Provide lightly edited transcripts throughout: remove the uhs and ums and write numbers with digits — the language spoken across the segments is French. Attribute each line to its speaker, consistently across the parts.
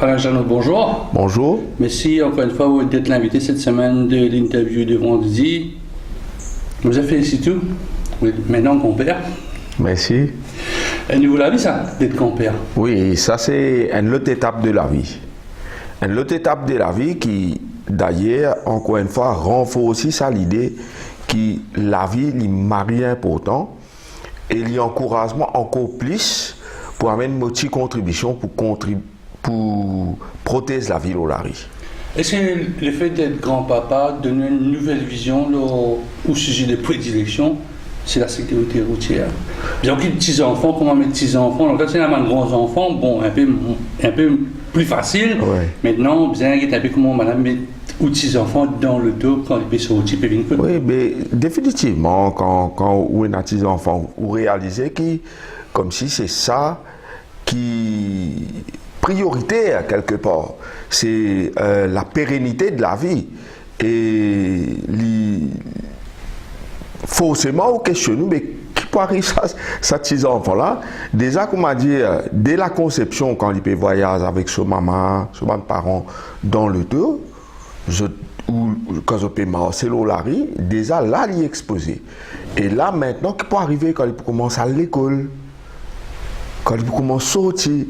Speaker 1: Alain Janot, bonjour.
Speaker 2: Bonjour.
Speaker 1: Merci encore une fois d'être l'invité cette semaine de l'interview de vendredi. Je vous félicite tout. Vous êtes maintenant compère.
Speaker 2: Merci.
Speaker 1: Et nous, la vie, ça, d'être compère.
Speaker 2: Oui, ça c'est une autre étape de la vie. Une autre étape de la vie qui, d'ailleurs, encore une fois, renforce aussi ça l'idée que la vie, il marie important et il y a encouragement encore plus pour amener une petite contribution pour protéger la ville au Lari.
Speaker 1: Est-ce que le fait d'être grand-papa donne une nouvelle vision au sujet de prédilection, c'est la sécurité routière? Bien que les petits-enfants, comment mettre petits-enfants, donc quand c'est un grands enfants, bon, un peu plus facile.
Speaker 2: Ouais.
Speaker 1: Maintenant, bien qu'il y ait un peu comment madame met aux petits-enfants dans le dos quand ils sont au type et
Speaker 2: Oui, mais définitivement, quand on est un petit enfant, vous réalisez que, comme si c'est ça qui prioritaire quelque part, c'est la pérennité de la vie. Et forcément, on questionne, mais qui peut arriver ça ces enfants-là? Déjà, comme on dit, dès la conception, quand il peut voyager avec son maman, son parent dans le dos, ou quand on peut marcher au Lari, déjà là, il est exposé. Et là, maintenant, qui peut arriver quand il commence à l'école, quand il commence à sortir?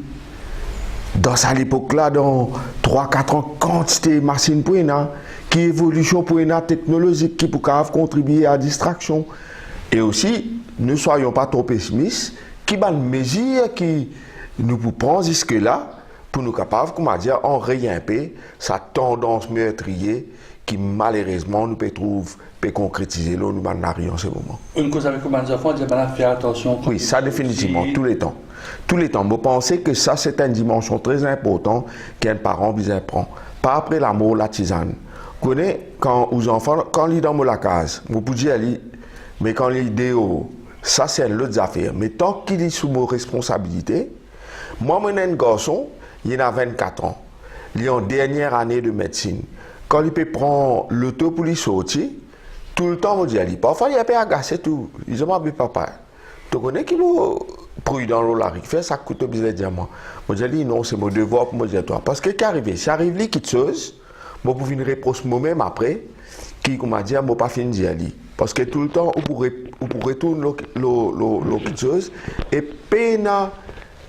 Speaker 2: Dans cette époque-là, dans 3-4 ans, quantité de machines pour qui évolution pour technologique qui peut contribuer à la distraction. Et aussi, ne soyons pas trop pessimistes, qui va une mesure qui nous prend jusque-là pour nous capables, comment dire, enrayer un peu sa tendance meurtrière qui malheureusement nous peut concrétiser là, nous en ce moment.
Speaker 1: Une cause avec les enfants, il faut faire attention.
Speaker 2: Oui, ça définitivement, tous les temps. Tous les temps. Vous pensez que ça, c'est une dimension très importante qu'un parent besoin prend. Pas après l'amour, la tisane. Vous connaissez, quand aux enfants, quand ils sont dans la case, vous pouvez dire, mais quand ils sont ça, c'est une autre affaire. Mais tant qu'il est sous vos responsabilités, moi, j'ai un garçon, il a 24 ans. Il est en dernière année de médecine. Quand il peut prendre l'auto pour lui sortir, tout le temps, on dit, parfois, il a pas agacé tout. Ils ont dit, papa, tu connais qui vous prudent l'eau la fait ça coûte bien de diamants. Moi, je dis, non, c'est mon devoir pour me dire toi. Parce que, qu'est arrivé? Si arrive quelque chose, moi, pour une réponse moi-même après, qui, comment dire, moi, pas fini d'y aller. Parce que tout le temps, on pourrait retourner quelque chose, et peine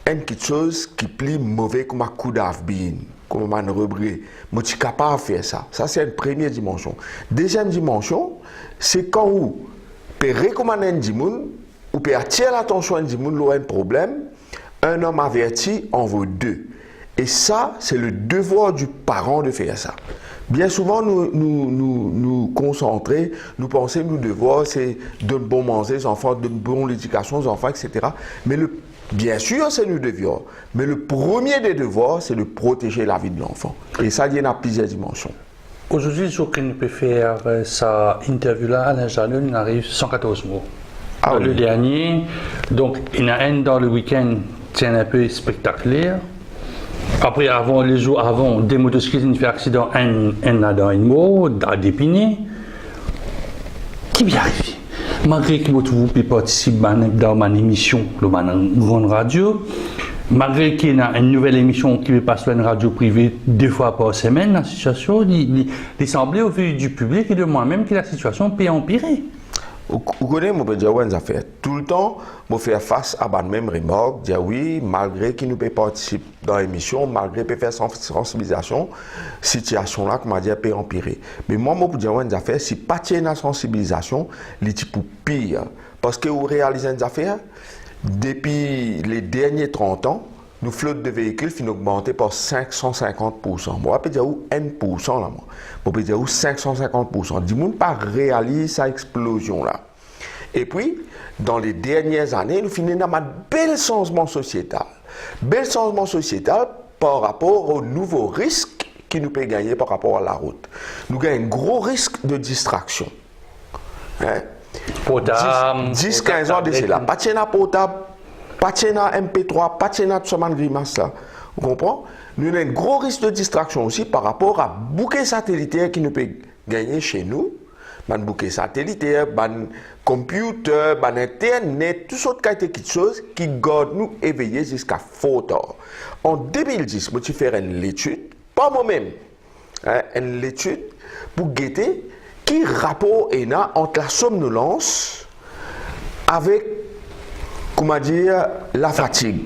Speaker 2: une quelque chose qui est plus mauvais comme un coup d'afbine. Comme un rebré. Moi, je suis capable de faire ça. Ça, c'est une première dimension. Deuxième dimension, c'est quand on peut recommander un dimoun, ou peut attirer l'attention d'un dimoun, là, un problème, un homme averti en vaut deux. Et ça, c'est le devoir du parent de faire ça. Bien souvent, nous concentrer, nous penser, nous devoir, c'est de bon manger aux enfants, de bonne éducation aux enfants, etc. Mais bien sûr, c'est le devoir. Mais le premier des devoirs, c'est de protéger la vie de l'enfant. Et ça, il y en a plusieurs dimensions.
Speaker 1: Aujourd'hui, je crois qu'on peut faire sa interview-là, Alain Janot, il arrive 114 mots.
Speaker 2: Ah,
Speaker 1: le dernier, donc il y en a un dans le week-end, c'est un peu spectaculaire. Après, les jours avant, des motocyclistes ont fait accident, un a dans une mot, à Dépinay. Qui vient arriver? Malgré que vous participez dans ma émission, dans une grande radio, malgré qu'il y a une nouvelle émission qui passe sur une radio privée 2 fois par semaine, la situation, il semblait au vu du public et de moi-même que la situation peut empirer.
Speaker 2: Vous connaissez, je peux dire une affaire. Tout le temps, je fais face à la même remarque, dire oui, malgré qu'il ne peut participer dans l'émission, malgré qu'il peut faire sensibilisation, la situation là, comme dire, peut empirer. Mais moi, je peux dire une affaire, si pas de la sensibilisation, il est pire. Parce que vous réalisez une affaire, depuis les derniers 30 ans, nos flottes de véhicules finissent augmenter par 550%. Moi, je peux dire 1% là. Je peux dire 550%. Du monde pas réaliser cette explosion-là. Et puis, dans les dernières années, nous finissons dans un bel changement sociétal. Bel changement sociétal par rapport aux nouveaux risques qui nous peut gagner par rapport à la route. Nous gagnons un gros risque de distraction. Hein? 10-15 ans de cela. Pas de portable. Pas de MP3, pas de tout ça, grimace là. Vous comprenez? Nous avons un gros risque de distraction aussi par rapport à bouquet satellitaire qui nous peut gagner chez nous. ban bouquet satellitaire, ban computer, ban internet, toutes sortes de choses qui gardent nous éveillés jusqu'à fort tard. En 2010, moi, j'ai fait une étude, pas moi-même, une étude pour guetter qui rapport est là entre la somnolence avec, comment dire, la fatigue.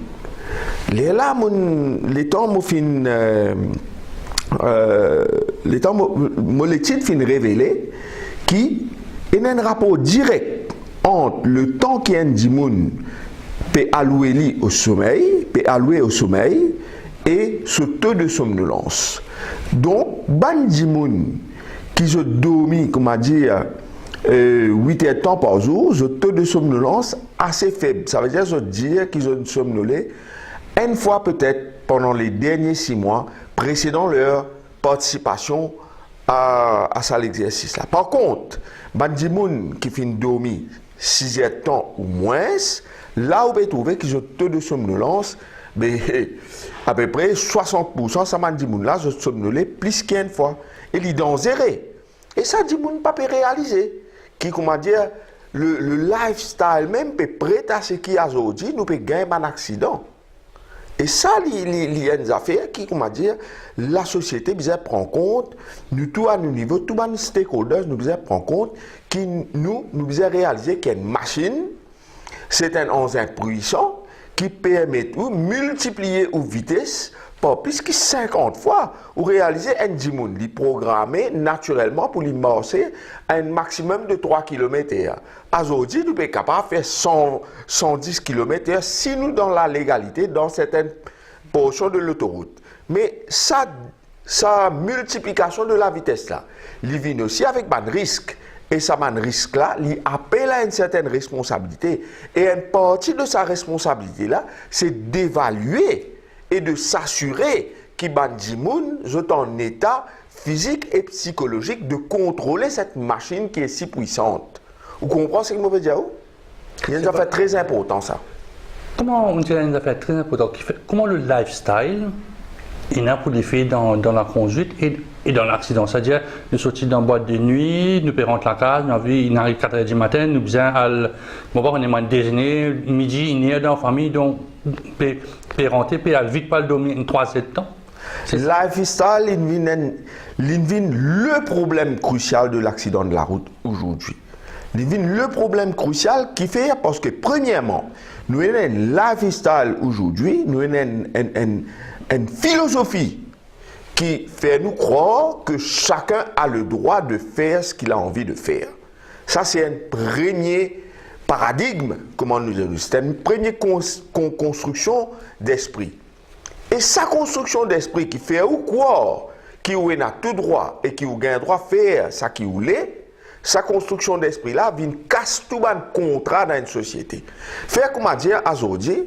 Speaker 2: Les temps, mon étude fin révélé qui y a un rapport direct entre le temps qu'un dimoun peut allouer au sommeil, et ce taux de somnolence. Donc, ban dimoun qui se dormi, comment dire, 8 heures de temps par jour, le taux de somnolence assez faible. Ça veut dire qu'ils ont somnolé une fois peut-être pendant les derniers 6 mois précédant leur participation à l'exercice là. Par contre, les gens qui finissent dormir 6 heures de temps ou moins, là où vous trouvez qu'ils ont un taux de somnolence, mais à peu près 60%, ça m'a dit là, je somnolé plus qu'une fois. Et il est dangereux. Et ça, dit ne pas réaliser. Qui, comment dire, le lifestyle même peut prêter à ce qui a aujourd'hui, nous peut gagner un accident. Et ça, il y a des affaires qui, comment dire, la société besoin prendre compte, nous tous à nos niveaux, tous les stakeholders nous besoin prendre compte, qui nous besoin réaliser qu'il y a une machine, c'est un engin puissant qui permet de multiplier aux vitesse par plus que 50 fois ou réaliser un dimoun, il programmé naturellement pour lui marcher à un maximum de 3 km/h. Aujourd'hui, nous sommes capables de faire 110 km/h si nous dans la légalité dans certaines portions de l'autoroute. Mais ça multiplication de la vitesse là, il vient aussi avec un risque. Et ça un risque là, il appelle à une certaine responsabilité. Et une partie de sa responsabilité là, c'est d'évaluer et de s'assurer qu'il y a en état physique et psychologique de contrôler cette machine qui est si puissante. Vous comprenez ce que je veux dire? Il y a une affaire très importante ça.
Speaker 1: Comment on dirait une affaire très importante? Comment le lifestyle est là pour les filles dans la conduite et dans l'accident? C'est-à-dire, nous sortons dans boîte de nuit, nous payons la case, nous arrivons 4 h du matin, nous faisons on est moins déjeuner, midi, une heure dans la famille, donc peut rentrer, peut vite pas le dormir 3 heures de temps.
Speaker 2: Lifestyle, il vient le problème crucial de l'accident de la route aujourd'hui. Il vient le problème crucial qui fait parce que premièrement, nous avons un lifestyle aujourd'hui, nous avons une philosophie qui fait nous croire que chacun a le droit de faire ce qu'il a envie de faire. Ça, c'est un premier paradigme, comment nous disons, c'est une première construction d'esprit. Et sa construction d'esprit qui fait ou quoi, qui ou a tout droit et qui ou a droit de faire ça qui ou l'est, sa construction d'esprit là vient casser tout un contrat dans une société. Faire comment dire à aujourd'hui,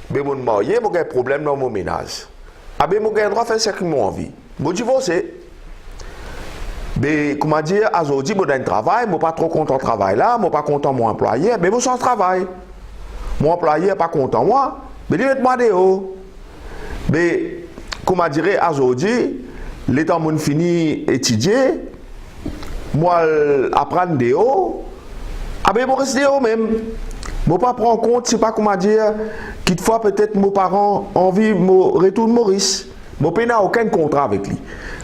Speaker 2: ben mon marié, j'ai un problème dans mon ménage. Ah ben j'ai droit de faire ce que j'ai envie. Je divorcé. Mais comment dire, aujourd'hui, je suis un travail, je ne suis pas trop content du travail là, je ne suis pas content de mon employé, mais je suis sans travail. Mon employé n'est pas content de moi, mais il va te demander. Mais comment dire, aujourd'hui, le temps où je finis d'étudier, moi, apprendre des hauts, ah ben je reste des hauts même. Je ne pas prendre compte, c'est pas comment dire, quelquefois peut-être mes parents ont envie de retourner Maurice. Je n'ai aucun contrat avec lui.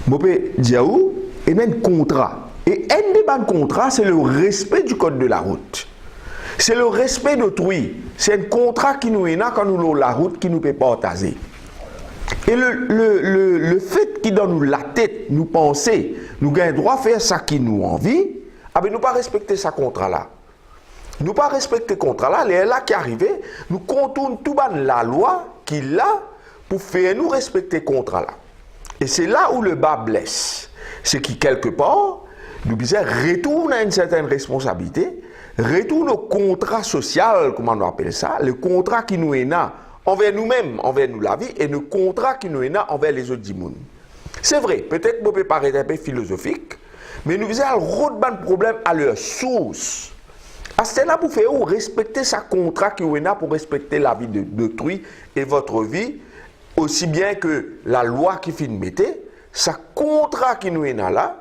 Speaker 2: Je peux dire où? Il y a un contrat. Et un des bons contrats, c'est le respect du code de la route. C'est le respect d'autrui. C'est un contrat qui nous est là quand nous avons la route qui nous peut partager. Et le fait qui donne nous la tête, nous penser, nous avons le droit de faire ça qui nous envie, ah ben nous pas respecter ce contrat-là. Nous pas respecter ce contrat-là, les là qui arrivent, nous contournons tout la loi qui est là pour faire nous respecter ce contrat-là. Et c'est là où le bas blesse. C'est qui, quelque part, nous devons retourner à une certaine responsabilité, retourner au contrat social, comment on appelle ça, le contrat qui nous est là envers nous-mêmes, envers nous la vie, et le contrat qui nous est là envers les autres dimoun. C'est vrai, peut-être que ça peut paraître un peu philosophique, mais nous devons reprendre le problème à leur source. C'est là pour faire respecter ce contrat qui est là pour respecter la vie d'autrui et votre vie, aussi bien que la loi qui finit mettre, ce contrat qui nous est là,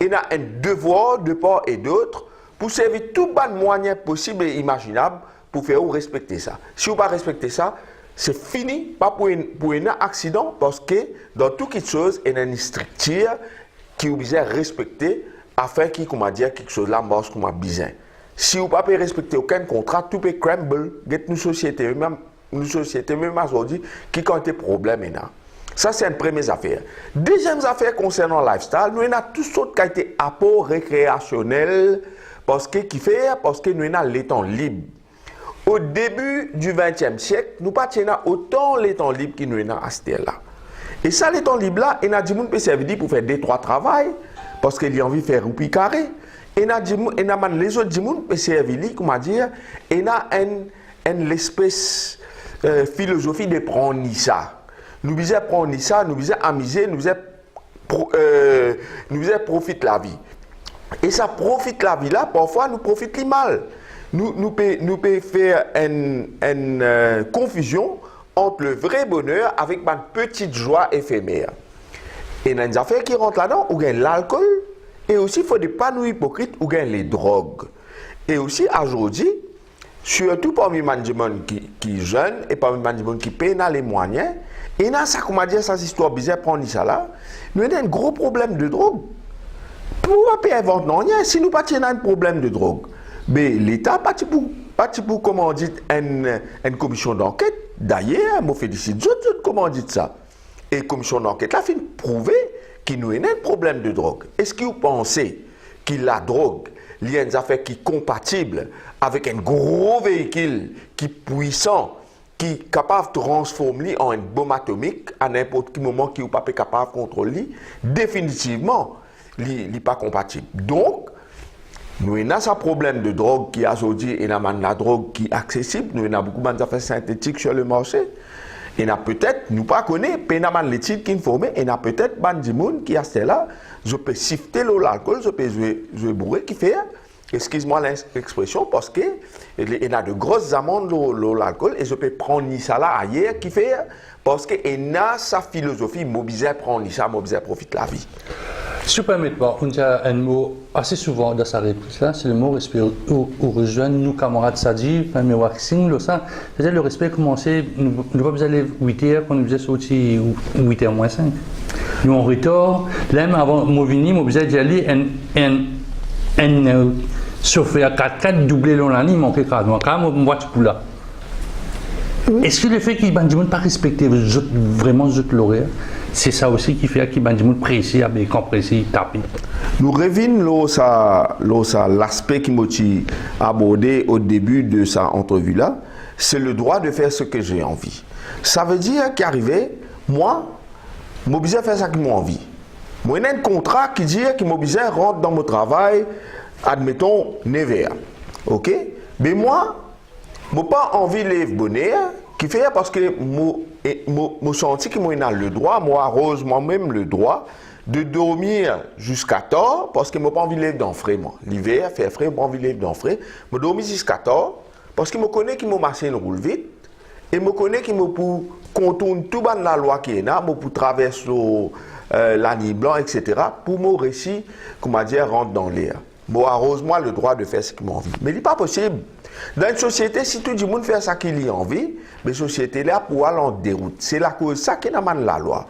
Speaker 2: il a un devoir de part et d'autre pour servir tout bon moyen possible et imaginable pour faire respecter ça. Si vous ne respectez pas ça, c'est fini, pas pour un accident, parce que dans toute chose, il y a une structure qui vous besoin respecter afin qu'il quelque chose là marche comme besoin. Si vous ne pouvez pas respecter aucun contrat, tout peut crumble. Nous société même aujourd'hui qui ont des problèmes maintenant. Ça, c'est une première affaire. Deuxième affaire concernant le lifestyle, nous avons toutes sortes qui été apport récréationnel parce que nous avons les temps libres. Au début du XXe siècle, nous n'avons autant les temps libres que nous avons à ce là. Et ça, les temps libres là, il y a des gens qui peuvent servir pour faire 2-3 travail parce qu'ils ont envie de faire roupi carré. Et il y a les autres gens qui peuvent servir, comment dire, il y a l'espèce philosophie de prendre ça. Nous disons prendre ça, nous disons amuser, nous disons profiter la vie. Et ça profite la vie là, parfois nous profite le mal. Nous pouvons faire une confusion entre le vrai bonheur avec une petite joie éphémère. Et il y a des affaires qui rentrent là-dedans, où il y a l'alcool, et aussi il faut des panneaux hypocrites, où il y a les drogues. Et aussi aujourd'hui, surtout parmi les gens qui sont jeunes et parmi les gens qui payent les moyens, et là, ça, comment dire, ça, histoire bizarre, prendre ça là, nous avons un gros problème de drogue. Pourquoi pas inventer rien si nous n'avons pas un problème de drogue? Mais l'État pas pour comment dit une commission d'enquête. D'ailleurs, je félicite d'autres comment dit ça. Et la commission d'enquête là fait prouver qu'il nous a un problème de drogue. Est-ce que vous pensez que la drogue, il y a une affaire qui est compatible avec un gros véhicule qui est puissant, qui est capable de transformer en une bombe atomique à n'importe quel moment qui n'est pas capable de contrôler? Définitivement, il n'est pas compatible. Donc, nous avons ce problème de drogue qui est aujourd'hui, et la drogue qui est accessible. Nous avons beaucoup d'affaires synthétiques sur le marché. Et peut-être, nous ne connaissons pas l'étude qui est informée, et peut-être des gens qui sont là, je peux siffler l'alcool, je peux jouer bourré, qui fait, excuse-moi l'expression, parce qu'il y a de grosses amendes l'alcool, et je peux prendre ça là ailleurs, qui fait, parce qu'il y a sa philosophie, mobiliser, prendre ça, mobiliser, profiter de la vie.
Speaker 1: Si vous permettez, on a un mot assez souvent dans sa réplique là, c'est le mot respect. Où rejoignent nous camarades Sadi, même Waxing, c'est-à-dire le respect commencer, nous ne pas besoin d'aller 8h quand nous faisons sortir 8h moins 5. Nous en retard, là même avant Movini, nous besoin d'y aller un chauffeur 4x4 doublé dans l'année, il manquait quand même une voiture pour là. Est-ce que le fait qu'il y ait des gens pas respecter vraiment les autres lauréats, c'est ça aussi qui fait qu'il y ait des gens précis, avec compressés, tapés?
Speaker 2: Nous revenons l'aspect qui m'a abordé au début de sa entrevue là, c'est le droit de faire ce que j'ai envie. Ça veut dire qu'arrivé, moi, je suis obligé de faire ce que j'ai envie. Moi, il y a un contrat qui dit que je suis obligé de rentrer dans mon travail, admettons, 9h. Ok? Mais moi, je n'ai pas envie de lever bonheur, qui fait parce que je sens que moi, j'ai le droit, moi, arrose moi-même le droit de dormir jusqu'à tard, parce que je n'ai pas envie de lever dans le frais, moi. L'hiver, fait frais, je n'ai pas envie de lever dans le frais. Je dormir jusqu'à tard, parce que je connais que ma machine roule vite, et je connais que je peux contourner tout la loi qui est là, je peux traverser la nuit blanche, etc., pour me réussir, comment dire, rentrer dans l'air. Bon, arrose-moi le droit de faire ce qu'il m'a envie. Mais il n'est pas possible. Dans une société, si tout le monde fait ce qu'il a envie, la société là pour aller en déroute. C'est la cause ça qui demande la loi.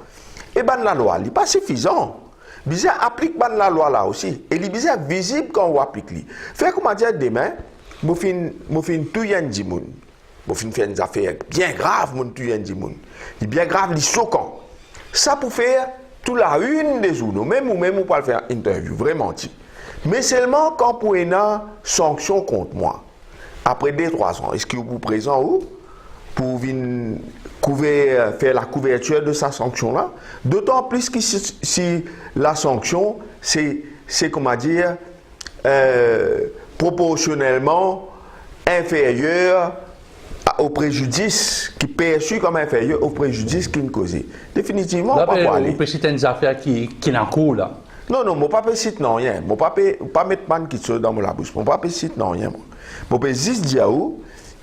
Speaker 2: Et ben la loi, il n'est pas suffisant. Bizarre applique la loi là aussi. Et il est bizarre visible quand on applique lui. Fait comment dire demain, je fais tout yen di moun. Je fais une affaire bien grave, mon tout yen di moun. Il est bien grave, il est choquant. Ça pour faire toute la une des journaux, même ou pas le faire interview, vraiment. Mais seulement quand pour une sanction contre moi. Après 2-3 ans, est-ce que vous présent où pour faire la couverture de sa sanction-là? D'autant plus que si la sanction, c'est comment dire, proportionnellement inférieur au préjudice, qui est perçu comme inférieur au préjudice qu'il cause. Définitivement,
Speaker 1: là,
Speaker 2: pas pour aller.
Speaker 1: Vous pouvez citer une affaire qui est en cours là.
Speaker 2: Non, je ne peux pas citer non rien. Je ne peux pas mettre man qui dans la bouche. Je ne peux pas citer non rien. Je peux juste dire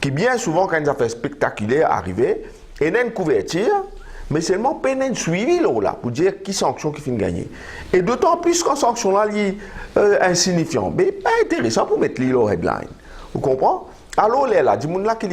Speaker 2: que bien souvent, quand une affaire spectaculaire arrive, il y a une couverture, mais seulement peine un suivi là, pour dire qui sanction qui finit gagner. Et d'autant plus qu'en sanction là, il insignifiant, mais pas intéressant pour mettre l'île au headline. Vous comprenez? Alors là, du monde là qui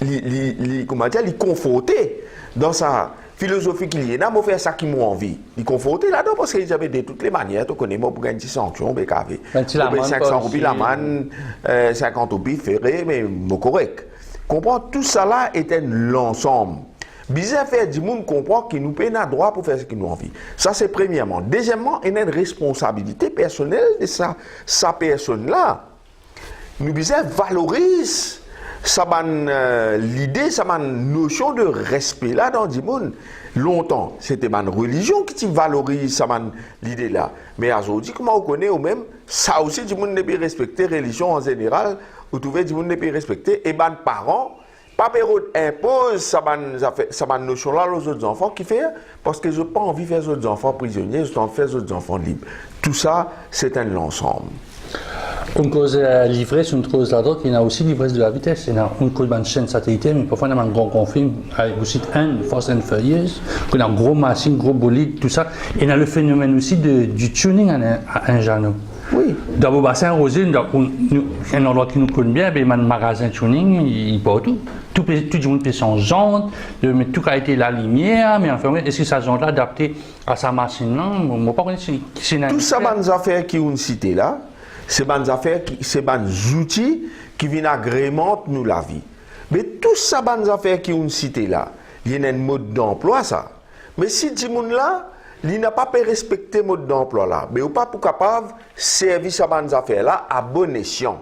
Speaker 2: est conforté dans sa philosophie qu'il y a, il faire ça qui m'a envie. Il est conforté là-dedans parce qu'il avait de toutes les manières, tu connais, moi pour gagner une sanction, BKV. 500 roupies la manne, 50 roupies ferré, mais correct. Comprends? Tout ça là est un ensemble. Bizarre faire du monde comprend qu'il nous paye un droit pour faire ce qu'il nous envie. Ça c'est premièrement. Deuxièmement, il y a une responsabilité personnelle de sa personne là. Nous bizarre valorise l'idée, ça notion de respect là dans le monde. Longtemps, c'était ma religion qui valorise l'idée là. Mais aujourd'hui, comment on connaît ou même, ça aussi, du monde ne peut respecter la religion en général, vous trouvez du monde ne peut respecter, et les parents, pas impose ça notion là aux autres enfants qui fait, parce que je n'ai pas envie de faire les autres enfants prisonniers, je envie de faire les autres enfants libres. Tout ça, c'est un ensemble.
Speaker 1: Une cause l'ivresse, une cause la drogue, il y a aussi l'ivresse de la vitesse. Il y a une cause de chaîne satellitaire, mais parfois il y a un grand conflit avec aussi un Fast and Furious, il y a un gros machine, gros bolide, tout ça. Et il y a le phénomène aussi du tuning à un jardin.
Speaker 2: Oui.
Speaker 1: Dans vos bassins rosés, un endroit qui nous connaît bien, il y a un magasin tuning, il peut tout. Tout le monde peut changer, mais tout a été la lumière, mais enfin, est-ce que ça a adapté à sa machine? Non, je ne sais pas si c'est
Speaker 2: tout ça, les affaires qui ont cité là, c'est des affaires, c'est des outils qui viennent agrémenter nous la vie. Mais tout ça, les affaires qui ont cité là, il y a un mode d'emploi ça. Mais si ce monde là, il n'a pas pu respecter le mode d'emploi là, mais il n'est pas capable de servir ces affaires là à bon escient.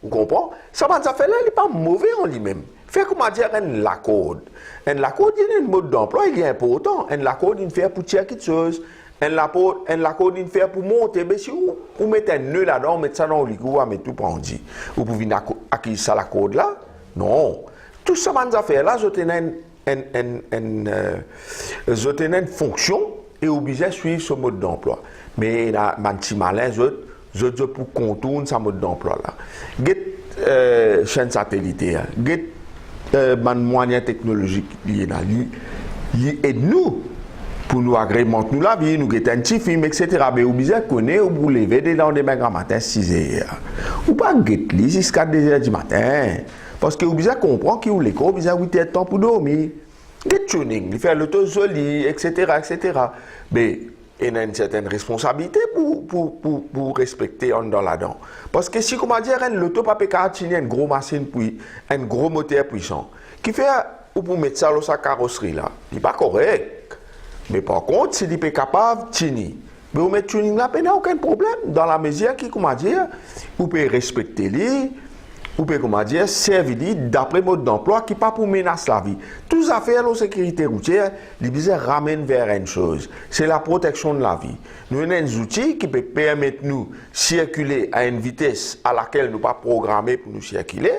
Speaker 2: Vous comprenez? Ces affaires là, il n'est pas mauvais en lui-même. Fait comment dire un l'accord. Un l'accord, il y a un mode d'emploi, il est important. Un l'accord, il fait pour tirer quelque chose. Un l'accord, il fait pour monter. Mais si vous mettez un nœud là-dedans, vous mettez ça dans le licou, vous mettez tout prendre. Vous pouvez acquérir ça l'accord là? Non. Tout ça, ces affaires là, je tenais une fonction et obligé de suivre ce mode d'emploi. Mais il y a un petit malin, je pour contourner ce mode d'emploi là. Get chaîne satellitaire, get moyens technologiques liés là, ils aident nous pour nous agrémenter nous la vie, nous get un petit film, etc. Mais obligé de connaître, vous lever dans des mains matin 6 heures. Ou pas get li jusqu'à 2 heures du matin. Parce que vous obligé de comprendre qu'il y a l'école, vous avez 8 heures de temps pour dormir. Get tuning, il fait l'auto joli, etc., etc. Mais il y a une certaine responsabilité pour respecter dans là-dedans. Parce que si, comment dire, l'auto pas peut une grosse machine, puis un gros moteur puissant, qui fait, ou pour mettre ça dans sa carrosserie là, il n'est pas correct. Mais par contre, s'il est capable de tuner, mais vous mettez tuning là, il n'y a aucun problème. Dans la mesure qui, comment dire, vous pouvez respecter lui. Ou peut comment dire, servir d'après mode d'emploi qui pas pour menacer la vie. Toutes les affaires de sécurité routière, les ramènent vers une chose, c'est la protection de la vie. Nous avons des outils qui peuvent permettre nous circuler à une vitesse à laquelle nous pas programmés pour nous circuler.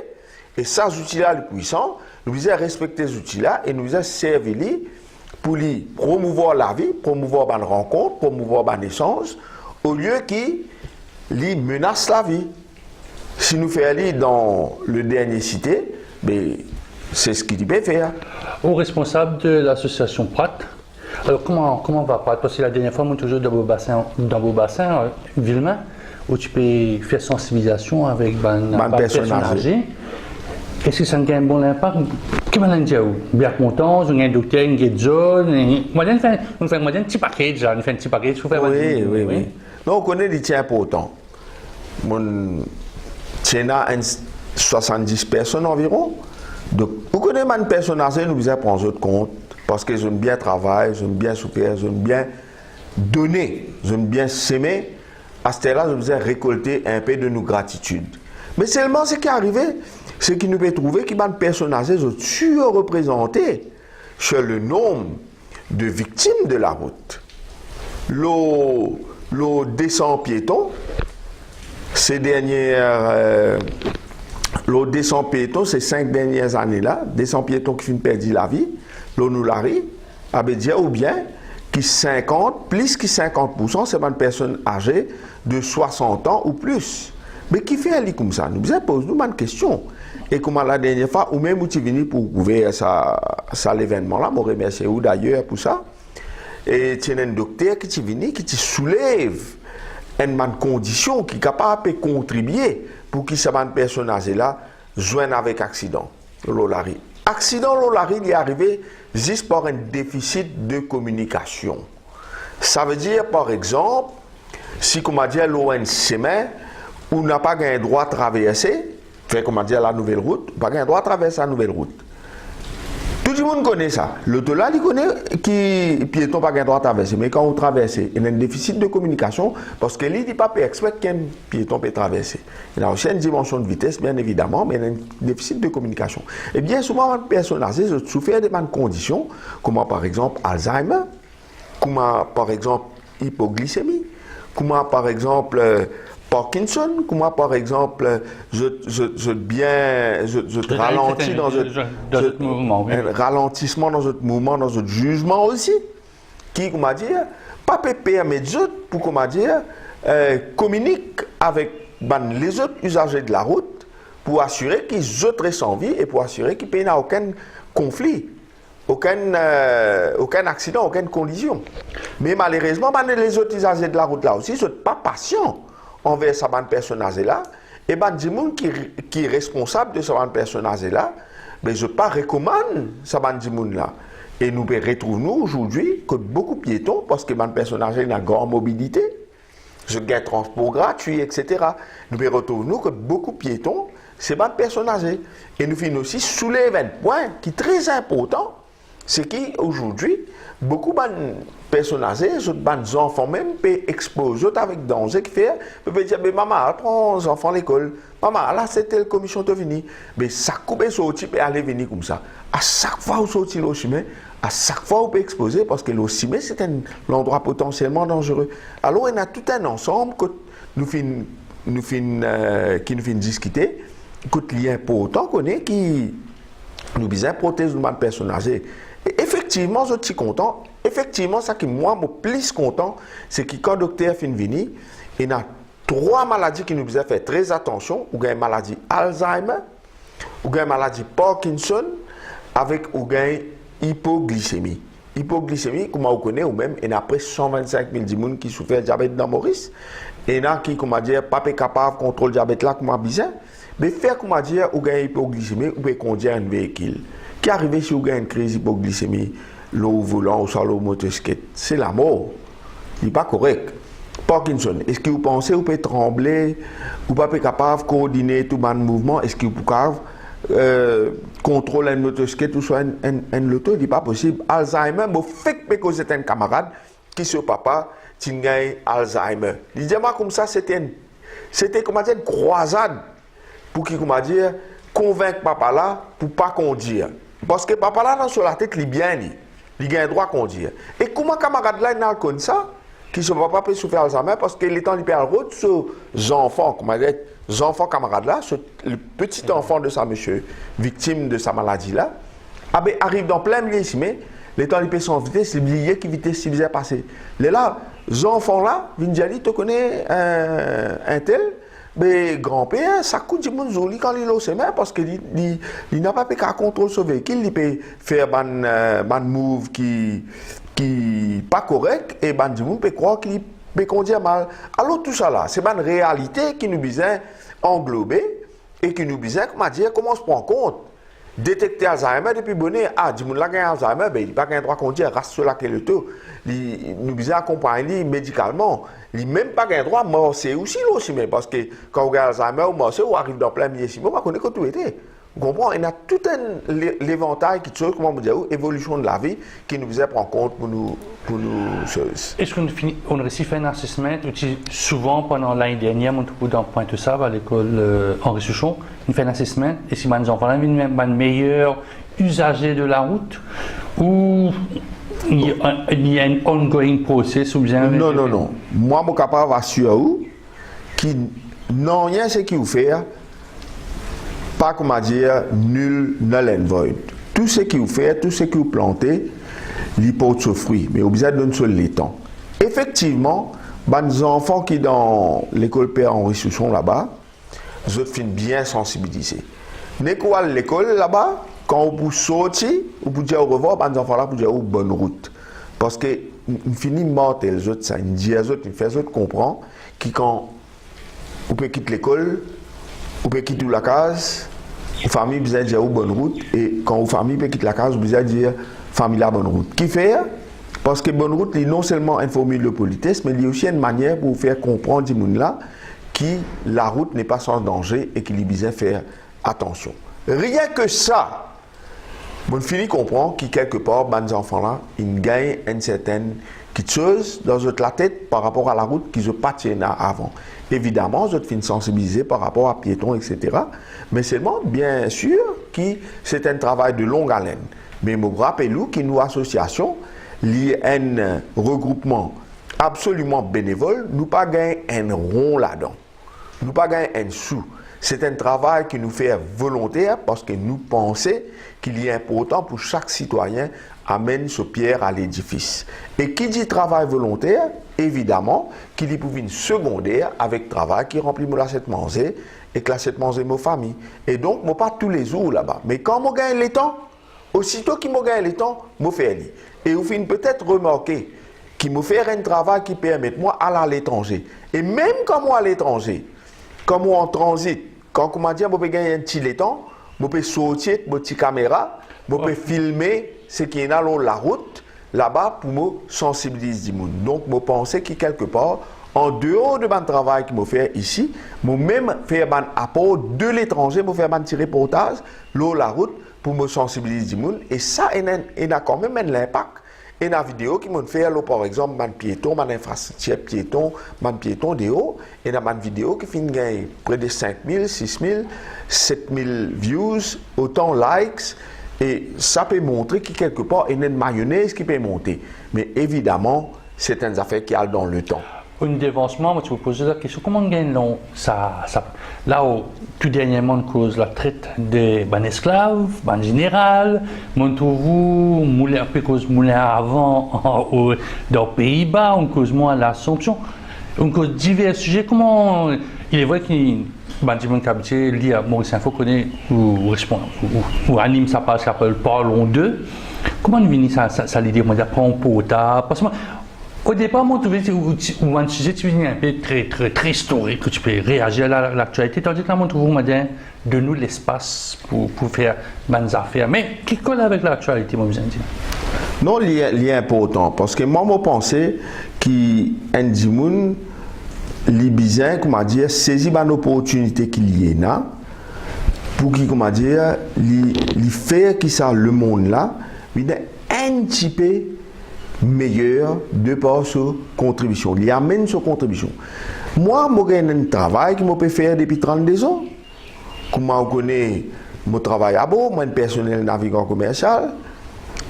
Speaker 2: Et ces outils-là, les puissants, nous devons respecter ces outils-là et nous devons servir pour promouvoir la vie, promouvoir une rencontre, promouvoir une échange, au lieu qui menace la vie. Si nous faisons dans le dernier cité, c'est ce qu'il peut faire.
Speaker 1: Au responsable de l'association Pratt, alors comment va Pratt? Parce que la dernière fois, moi, toujours dans vos bassins, Villemain, où tu peux faire sensibilisation avec une personne âgée. Est-ce que ça a un bon impact? Comment on dit? Bien content, on a un docteur, un guide, on fait un petit paquet, on fait un petit paquet.
Speaker 2: Oui. Donc, on connaît les tiens importants. Il y a 70 personnes environ. Donc, vous connaissez une personne âgée, nous devons prendre en compte parce que j'aime bien travailler, j'aime bien souffrir, j'aime bien donner, j'aime bien s'aimer. À ce là je devais récolter un peu de nos gratitude. Mais seulement ce qui est arrivé, c'est qu'il nous peut trouver qu'il y a une personne âgée surreprésentée sur le nombre de victimes de la route. Le descend piéton. Ces dernières, le descend piéton, ces 5 dernières années-là, descend piéton qui finit perdre la vie, l'eau nous l'arrive, ou bien qui 50, plus que 50%, c'est une personne âgée de 60 ans ou plus. Mais qui fait aller comme ça? Nous posons une question. Et comme la dernière fois, ou même où tu es venu pour couvrir ça l'événement-là, je remercie vous d'ailleurs pour ça. Et tu as un docteur qui est venu, qui te soulève une condition qui est capable de contribuer pour que cette personne-là joigne avec accident. L'olari. Accident, l'olari, il est arrivé juste par un déficit de communication. Ça veut dire, par exemple, si, comme on dit, l'eau a une semaine, on n'a pas un droit de traverser, fait comme on dit la nouvelle route, on n'a pas un droit de traverser la nouvelle route. Tout le monde connaît ça. L'auto là, il connaît que piéton n'a pas un droit de traverser. Mais quand on traverse, il y a un déficit de communication parce que lui, il ne pas expect qu'un piéton peut traverser. Il y a aussi une dimension de vitesse, bien évidemment, mais il y a un déficit de communication. Et bien souvent, une personne âgée souffre de bonnes conditions, comme par exemple Alzheimer, comme par exemple hypoglycémie, comme par exemple Parkinson, comme par exemple je ralentis dans un mouvement, un ralentissement dans un mouvement, dans un jugement aussi, qui, comment dire, pas permettre pour, comment dire, communiquer avec les autres usagers de la route pour assurer qu'ils autres sans vie et pour assurer qu'il n'y ait aucun conflit. Aucun accident, aucune collision. Mais malheureusement, les autres usagers de la route là aussi ne sont pas patients envers cette personne là. Et les gens qui est responsable de cette personne là, mais je ne pas recommande ces gens là. Et nous retrouvons aujourd'hui que beaucoup de piétons, parce que les personnes âgées ont une grande mobilité, je gagne transport gratuit, etc. Nous retrouvons que beaucoup de piétons, c'est des personnes âgées. Et nous finissons aussi soulever un point qui est très important. C'est qu'aujourd'hui, beaucoup de personnes âgées, des enfants même, peuvent exploser avec danger qui fait, peuvent dire, mais maman, prends les enfants à l'école, maman, là c'était la commission de venir. Mais ça coupe sortir et aller venir comme ça. À chaque fois où sortit le chemin, à chaque fois où on peut exploser, parce que le chemin c'est un endroit potentiellement dangereux. Alors il y a tout un ensemble que nous finissons discuter, que il est important qu'on ait qui nous besoin protéger de personnes âgées. Et effectivement, je suis content. Effectivement, ça qui moi me plus content, c'est que quand le docteur fin venu, il y a 3 maladies qui nous besoin faire très attention. Ou une maladie Alzheimer, ou une maladie Parkinson, avec ou une hypoglycémie. Hypoglycémie, comme on connaît, ou même, il y a près 125 000 personnes qui souffrent de diabète dans Maurice. Et il y a qui, comment dire, pas capable de contrôler le diabète là, comme on besoin. Mais faire, comment dire, ou une hypoglycémie, ou bien conduire un véhicule. Qui arrive si vous avez une crise d'hypoglycémie, l'eau volant ou sur l'eau motocyclette, c'est la mort. Il n'est pas correct. Parkinson, est-ce que vous pensez que vous pouvez trembler, vous n'êtes pas capable de coordonner tout le mouvement, est-ce que vous pouvez contrôler une motocyclette ou soit un loto? Il n'est pas possible. Alzheimer, vous faites que c'est un camarade qui, sur papa, qui a Alzheimer. Il dit, moi, comme ça, c'était comment dire, une croisade pour qui, comment dire, convaincre papa là pour ne pas conduire. Parce que papa là, sur la tête, il est bien, il a un droit à conduire. Et comment camarade là, il a comme ça, qui ne papa peut souffrir Alzheimer, parce que les temps, il perd la route sur les enfants, comment dire, les enfants camarades là, le petit enfant de sa monsieur, victime de sa maladie là, arrive dans plein milieu ici, mais les temps, il perd son vitesse, il oublié qui vitesse il faisait passer. Là, les enfants là, Vinjali, tu connais un tel, mais grand-père, ça coûte du monde joli quand il est au chemin parce qu'il n'a pas pu contrôler son véhicule, il peut faire un move qui n'est pas correct et du monde peut croire qu'il peut conduire mal. Alors tout ça là, c'est une réalité qui nous besoin englober et qui nous besoin, comment on se prend compte. Détecter Alzheimer depuis bonnet, du monde là qui a Alzheimer, il n'a pas un droit à conduire, reste sur là qui est le taux. Nous besoin accompagner médicalement. Il n'a même pas un droit à morcer aussi, mais parce que quand on regarde Alzheimer ou morcer, on arrive dans plein milieu, on va connaître que tout était. Vous comprenez? Il y a tout un éventail qui chose, comment vous dire, évolution de la vie, qui nous besoin prendre compte pour nous choses.
Speaker 1: Est-ce qu'on a réussi à faire un assessment souvent pendant l'année dernière, mon tout dans Pointe ça à l'école Henri Souchon, on fait un assessment et si les enfants ont un meilleur usager de la route ou il y a un ongoing process ou bien
Speaker 2: non. Moi, je suis capable d'assurer qu'il n'y a rien ce qu'il fait, pas comment dire, nul, null and void. Tout ce qu'il fait, tout ce qu'il plantez, il porte ce fruit, mais obligé de donner sur le temps. Effectivement, les enfants qui sont dans l'école Père Henri Souchon là-bas, je fin bien sensibiliser. N'est quoi l'école là-bas, quand vous sortez, vous dire au revoir, les enfants là, vous dire bonne route. Parce que nous finit mortel, les autres, ça, nous dit les autres, nous fait les autres comprendre que quand vous pouvez quitter l'école, vous pouvez quitter la case, la famille vous dire bonne route, et quand la famille peut quitter la case, vous dire famille la bonne route. Qui fait? Parce que bonne route, c'est non seulement une formule de politesse, mais il y a aussi une manière pour vous faire comprendre ces gens-là que la route n'est pas sans danger et qu'il est besoin de faire attention. Rien que ça, on finit comprendre que quelque part, les enfants-là, ils gagnent une certaine chose dans la tête par rapport à la route qu'ils n'ont pas tenu avant. Évidemment, je suis sensibilisé par rapport à piétons, etc. Mais seulement, bien sûr, que c'est un travail de longue haleine. Mais je rappelle que nous, associations, lié à un regroupement absolument bénévole, nous pas gagner un rond là-dedans. Nous pas gagner un sou. C'est un travail qui nous fait volontaire parce que nous pensons qu'il est important pour chaque citoyen amène ce pierre à l'édifice. Et qui dit travail volontaire, évidemment, qu'il y peut une secondaire avec travail qui remplit mon assiette manger et que l'assiette manger ma famille. Et donc, moi pas tous les jours là-bas. Mais quand je gagne le temps, aussitôt qu'il me gagne le temps, je fais le. Et vous finissez peut-être remarquer qu'il me fait un travail qui permet moi aller à l'étranger. Et même quand moi à l'étranger, quand moi en transit, quand on m'a dit, je peux gagner un petit temps, je peux sortir avec ma petite caméra, je peux filmer ce qui est dans la route, là-bas, pour me sensibiliser. Donc, je pense que quelque part, en dehors de mon travail que je fais ici, je même faire un apport de l'étranger, je faire un petit reportage, la route, pour me sensibiliser. Et ça, il a quand même un impact. Et dans la vidéo qui m'a fait, par exemple, mon piéton, mon infrastructure piéton, mon piéton de haut, et dans ma vidéo qui finit gagner près de 5000, 6000, 7000 views, autant likes, et ça peut montrer que quelque part, il y a une mayonnaise qui peut monter. Mais évidemment, c'est une affaire qui a dans le temps.
Speaker 1: Un dévancement, tu vous poses la question, comment gagne ça, là où tout dernièrement cause la traite des esclaves, ban général, vous moulin un peu cause moulin avant dans les Pays-Bas, on cause moins l'Assomption, on cause divers sujets. Comment il est vrai qu'il Benjamin Cabitier lit à Maurice Info connaît ou anime sa page qui s'appelle Parlons d'eux. Comment nous venons ça l'idée moi d'apprendre pour ta parce que au départ, moi, tu vois un sujet qui est un peu très historique, que tu peux réagir à l'actualité, tandis que là, moi, tu vois, de nous l'espace pour faire bonnes affaires. Mais qui colle avec l'actualité, moi, vous en dire?
Speaker 2: Non, il est important, parce que moi, je pense qu'un dimoun, les bizarres, comment dire, saisit une opportunité qu'il y a là, pour qu'il, comment dire, les faire qui ça, le monde là, il est un petit peu meilleur de par sa contribution. Il amène sa contribution. Moi, j'ai un travail que je peux faire depuis 32 ans. Comme je connais mon travail à bord, moi, un personnel navigant commercial.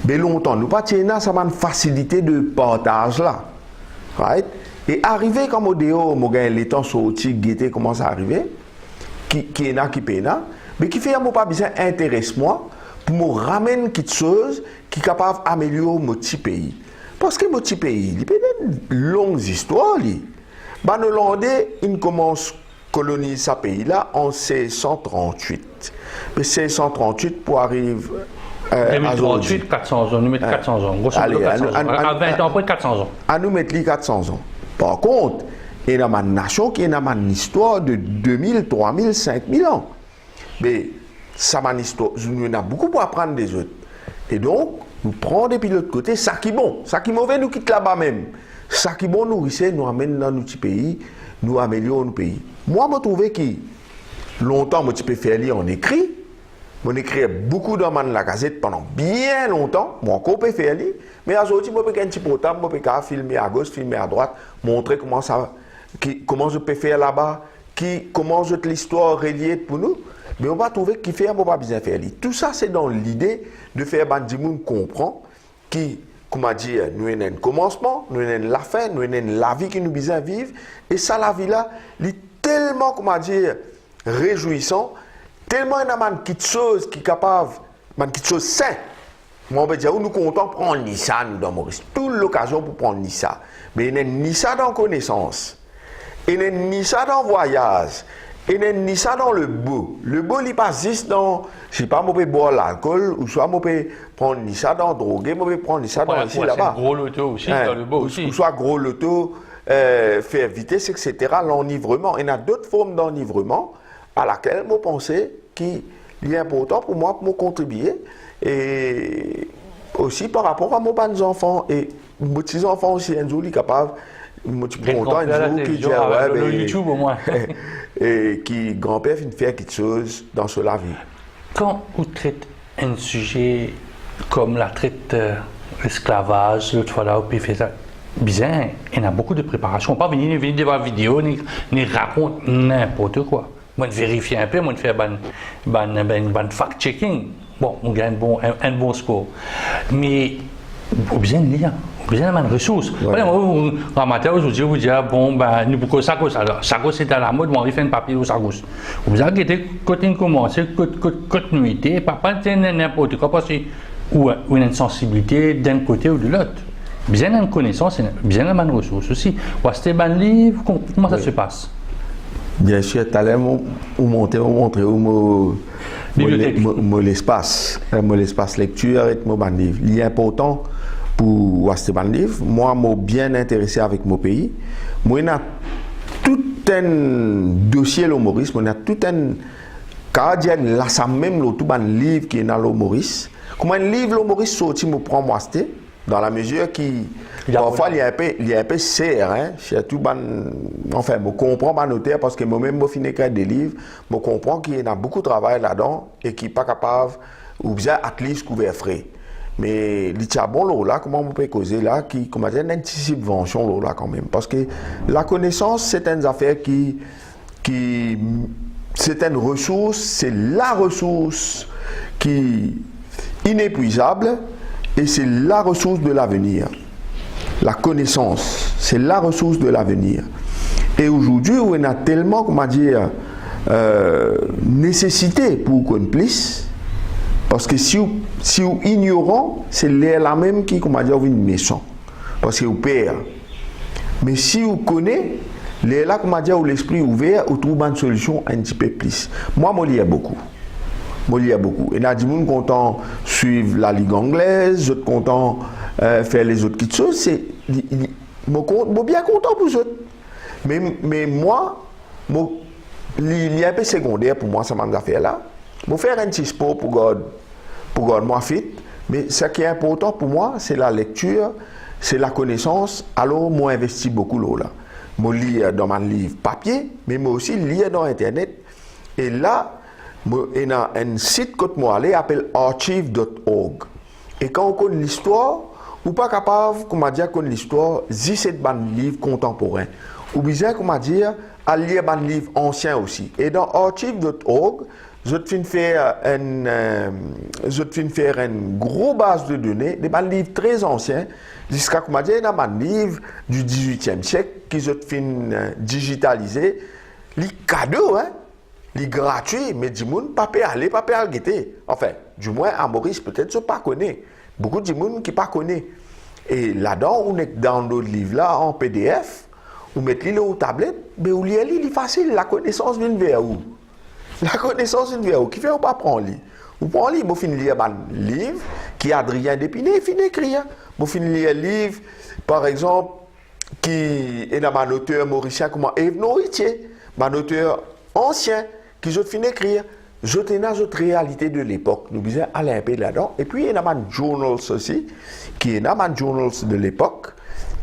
Speaker 2: Mais longtemps, nous pas tenir ça une facilité de partage là. Right? Et arrivé comme au dehors, je gagne les temps sortis, guetter, commence à arriver, qui est là, qui paye là, mais qui fait que je pas besoin d'intéresse moi pour me ramener quelque chose qui est capable d'améliorer mon petit pays. Parce que mon petit pays, il y a une longue histoire. Les Hollandais, ils commencent à coloniser ce pays-là en 1638. Mais 1638 pour arriver à
Speaker 1: 2038, 400 ans, nous mettons 400 ans.
Speaker 2: Allez,
Speaker 1: à 20 ans après 400 ans.
Speaker 2: À nous mettre les 400 ans. Par contre, il y a une nation qui a une histoire de 2000, 3000, 5000 ans. Mais ça m'a une histoire, nous avons beaucoup à apprendre des autres. Et donc, nous prenons depuis l'autre côté, ça qui est bon, ça qui est mauvais, nous quitte là-bas même. Ça qui est bon, nous risquons, nous amène dans notre pays, nous améliorons notre pays. Moi, je trouvais que longtemps, je peux faire lire en écrit. Je écris beaucoup dans la gazette pendant bien longtemps. Moi, encore, je peux faire lire. Mais aujourd'hui, je peux faire un petit portable, je peux filmer à gauche, filmer à droite, montrer comment je peux faire là-bas, comment l'histoire reliée pour nous. Mais on va trouver qu'il fait un bon pas besoin faire lire. Tout ça, c'est dans l'idée de faire Bandimoun comprendre qui, comment dire, nous avons un commencement, nous avons la fin, nous avons la vie que nous besoin vivre. Et ça, la vie-là, est tellement, comment dire, réjouissant, tellement il y a quelque chose qui est capable, quelque chose sain. Moi, on peut dire, nous comptons prendre ça, nous, dans Maurice. Toute l'occasion pour prendre ça. Mais il n'y a ni ça dans connaissance, il n'y a ni ça dans voyage. Et ni ça dans le beau. Le beau, il passe juste dans, je sais pas, moi, je peux boire l'alcool, ou soit, moi, je peux prendre ni ça dans droguer, moi, je peux prendre ni ça dans ici, là-bas.
Speaker 1: Gros loto aussi, dans le beau aussi.
Speaker 2: Ou soit gros loto, faire vitesse, etc. L'enivrement. Il y a d'autres formes d'enivrement à laquelle je pensais qu'il est important pour moi, pour me contribuer. Et aussi par rapport à mes enfants. Et mes petits-enfants aussi, un jour, ils sont capables. Je suis content un jour qui dit
Speaker 1: le YouTube au moins.
Speaker 2: Et qui grand-père fait faire quelque chose dans la vie.
Speaker 1: Quand on traite un sujet comme la traite l'esclavage, l'autre fois là, puis fait ça, bien, il y a beaucoup de préparation. Pas venir devant la vidéo, ni raconter n'importe quoi. Moi, je vérifie un peu, moi, je fais un fact-checking. Bon, on gagne un bon score. Mais, on besoin de lire. Besoin d'avoir une ressource.
Speaker 2: Ouais.
Speaker 1: Un matin, aujourd'hui, vous dites, bon, ben, nous, pourquoi ça, c'est à la mode, on va faire un papier au Sagos. Vous avez dit, quand on commence, continuité, papa, c'est n'importe quoi, parce ou une sensibilité d'un côté ou de l'autre. Besoin d'une connaissance, besoin d'avoir une ressource aussi. Ou acheter un livre, comment ça se passe?
Speaker 2: Bien sûr, tu allais montrer l'espace lecture et mon livre. Il est important pour acheter un livre. Moi, je suis bien intéressé avec mon pays. Moi, il y a tout un dossier l'humorisme, il y a tout un cadre là, ça même tout un livre qui est dans l'humorisme. Comment un livre l'humoriste sorti, me prend moi acheter dans la mesure qui parfois il y a un peu serre, hein. Surtout enfin, je comprends ma notaire parce que moi-même je finis écrire des livres, je comprends qu'il y a beaucoup de travail là-dedans et qui n'est pas capable ou bien at least couvert frais. Mais il y a bon là, comment on peut causer là, qui comment dire, une subvention là quand même, parce que la connaissance c'est une affaire qui c'est une ressource, c'est la ressource qui est inépuisable et c'est la ressource de l'avenir. La connaissance, c'est la ressource de l'avenir. Et aujourd'hui, on a tellement, comment dire, nécessité pour qu'on puisse. Parce que si vous ignorant, c'est là même qui, comment dire, vous méchant. Parce que vous perd. Mais si vous connaissez, là, comment dire, où l'esprit ouvert, vous trouvez une solution un petit peu plus. Moi, je lis beaucoup. Et il y a des gens contents de suivre la Ligue anglaise, d'autres contents faire les autres petites choses. Je suis bien content pour eux. Mais moi, il y a un peu secondaire pour moi, ça m'a fait là. Je vais faire un petit sport pour garder moi fit. Mais ce qui est important pour moi, c'est la lecture, c'est la connaissance. Alors, moi, j'investis beaucoup là. Je lis dans mon livre papier, mais moi aussi lire dans Internet. Et là, il y a un site que moi aller appelle archive.org. Et quand on connaît l'histoire, on n'est pas capable, comment dire, connaître l'histoire, si c'est un livre contemporain. Ou bien, comment dire, à lire un livre ancien aussi. Et dans archive.org, je vais faire une grosse base de données, des livres très anciens, jusqu'à, comment dire, il y a un livre du 18e siècle qui je vais digitaliser, les cadeaux, hein. Les gratuits, mais du monde pas aller, pas guetter. Enfin, du moins à Maurice, peut-être je pas connais. Beaucoup de monde qui pas connaît. Et là-dedans, on est dans notre livre là en PDF, on met les aux tablettes, mais on lit il est facile. La connaissance vient vers où? La connaissance vient vers où? Qui fait on pas prendre lit? Ou prend lit, moi fin lire un livre qui Adrien Dépiné fin écrire. Moi fin lire un livre, par exemple, qui est un auteur mauricien comme Yves Noritier, un auteur ancien. Qui je fin écrire, je tenais notre réalité de l'époque. Nous disons aller un peu là-dedans. Et puis il y a un journal aussi, qui est un journal de l'époque,